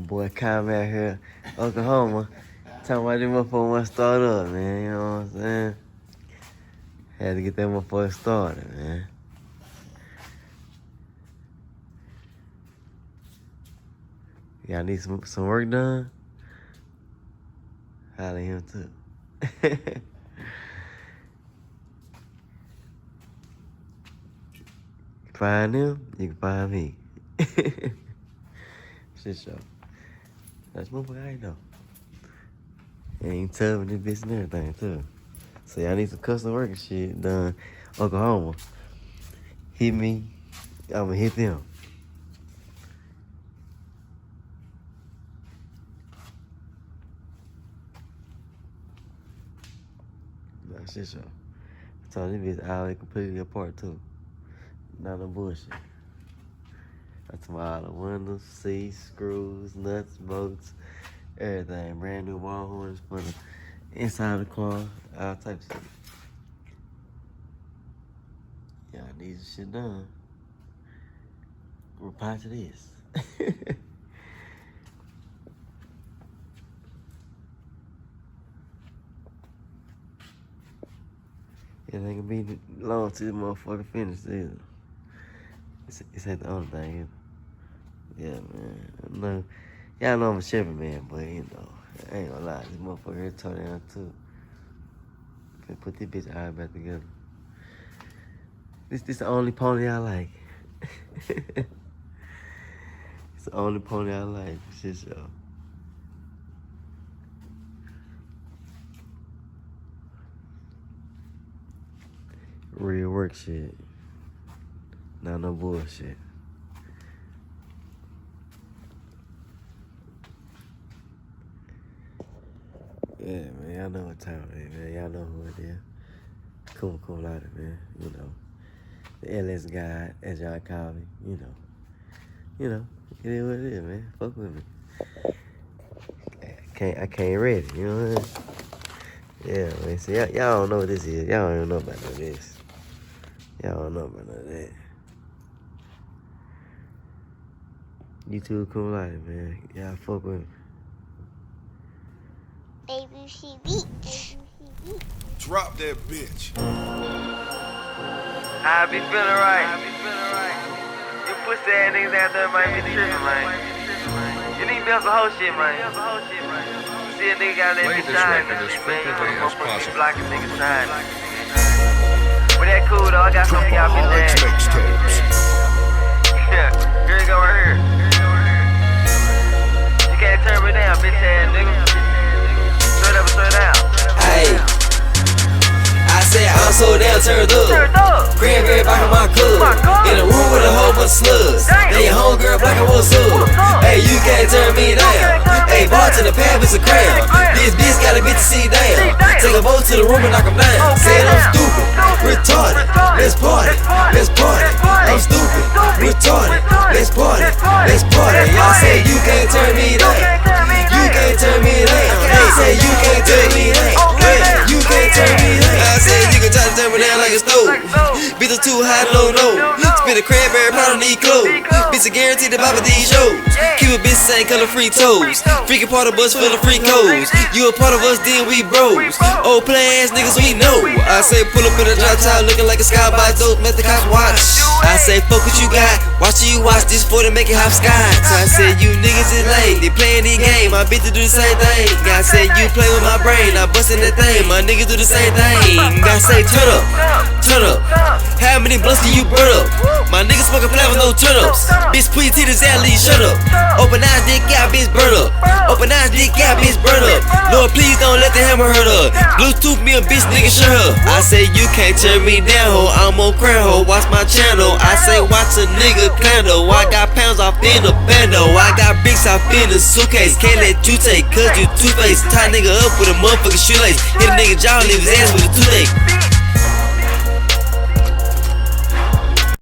boy Kyle out here, Oklahoma, talking about this motherfucker want to start up, man. You know what I'm saying? Had to get that motherfucker started, man. Y'all need some work done? Holla at him too. Find him, you can find me. Shit show. That's motherfucker I know. Ain't tough with this bitch and everything too. So y'all need some custom work and shit done. Oklahoma. Hit me, I'ma hit them. Nah, shit show. I told this bitch all completely apart too. Not no bullshit. That's why all the windows, seats, screws, nuts, bolts, everything. Brand new wall harness for the inside of the car, all types of shit. Y'all need this shit done. Reply to this. It ain't gonna be long till this motherfucker finish either. It's ain't the only thing either. Yeah, man. No, y'all know I'm a Chevy man, but you know, I ain't gonna lie. This motherfucker here tore down too. Finna put this bitch eye back together. This the only pony I like. It's the only pony I like. Shit show. Real work shit. Not no bullshit. Yeah, man, y'all know what time it is, man. Y'all know who it is. Koomlaude, man. You know. The LS guy, as y'all call me. You know, it is what it is, man. Fuck with me. I can't read it, you know what I'm saying? Yeah, man. See, y'all don't know what this is. Y'all don't even know about none of this. Y'all don't know about none of that. YouTube Koomlaude, man. Y'all fuck with me. Baby, she beat. Drop that bitch. I be feeling right. You pussy ass niggas out there might be tripping, man. You need to be on some whole shit, man. See a nigga got that bitch shine and shit, man. You know, motherfuckers be blocking niggas shine. But that cool though, I got some of y'all bitch ass. Yeah, here we go right here. You can't turn me down, bitch ass nigga. Straight up and straight down. Hey, I said I'm so damn turned up. Cranberry back in my club. In a room with a whole bunch of slugs. Then your homegirl black and what's up? Hey, you can't turn me down. Hey, bartender pad is a crown. This bitch got a bitch to see down. Take a boat to the room and knock him down. Said I'm stupid, retarded. Let's party, let's party. I'm stupid, retarded. Let's party, let's party. Y'all say you can't turn me down. You can't turn me down. They say you can't turn me down. You can't turn me down. I said you can try to turn me down like a stove. Bitch is too hot, no. Spit a cranberry powder, need clothes. Bitch is guaranteed to buy with these shows. Keep a bitch same color, free toes. Freaking part of us full of free codes. You a part of us, then we bros. Old play ass niggas we know. I say pull up in a drop top looking like a sky by dope, let the cops watch. I say fuck what you got, watch you watch this for to make it hopscotch. I said you niggas is lame, they playing the game. My bitch do the same thing. I said you play with my brain, I bustin' that thing. My niggas do the same thing. I say turn up, turn up. How many blunts do you burn up? My niggas smoking flat with no turn ups. Bitch please titties out, leave shut up. Open eyes, dick out, bitch burn up. Open eyes, dick out, bitch burn up. Lord please don't let the hammer hurt up. Bluetooth me a bitch nigga shut up. I say you can't turn me down, ho. I'm on crown, ho. Watch my channel. I say watch a nigga clan, though. I got pounds off in the bando. I got bricks off in the suitcase. Can't let you take, cause you two-faced. Tie nigga up with a motherfucking shoelace. Hit a nigga jaw, leave his ass with a toothache.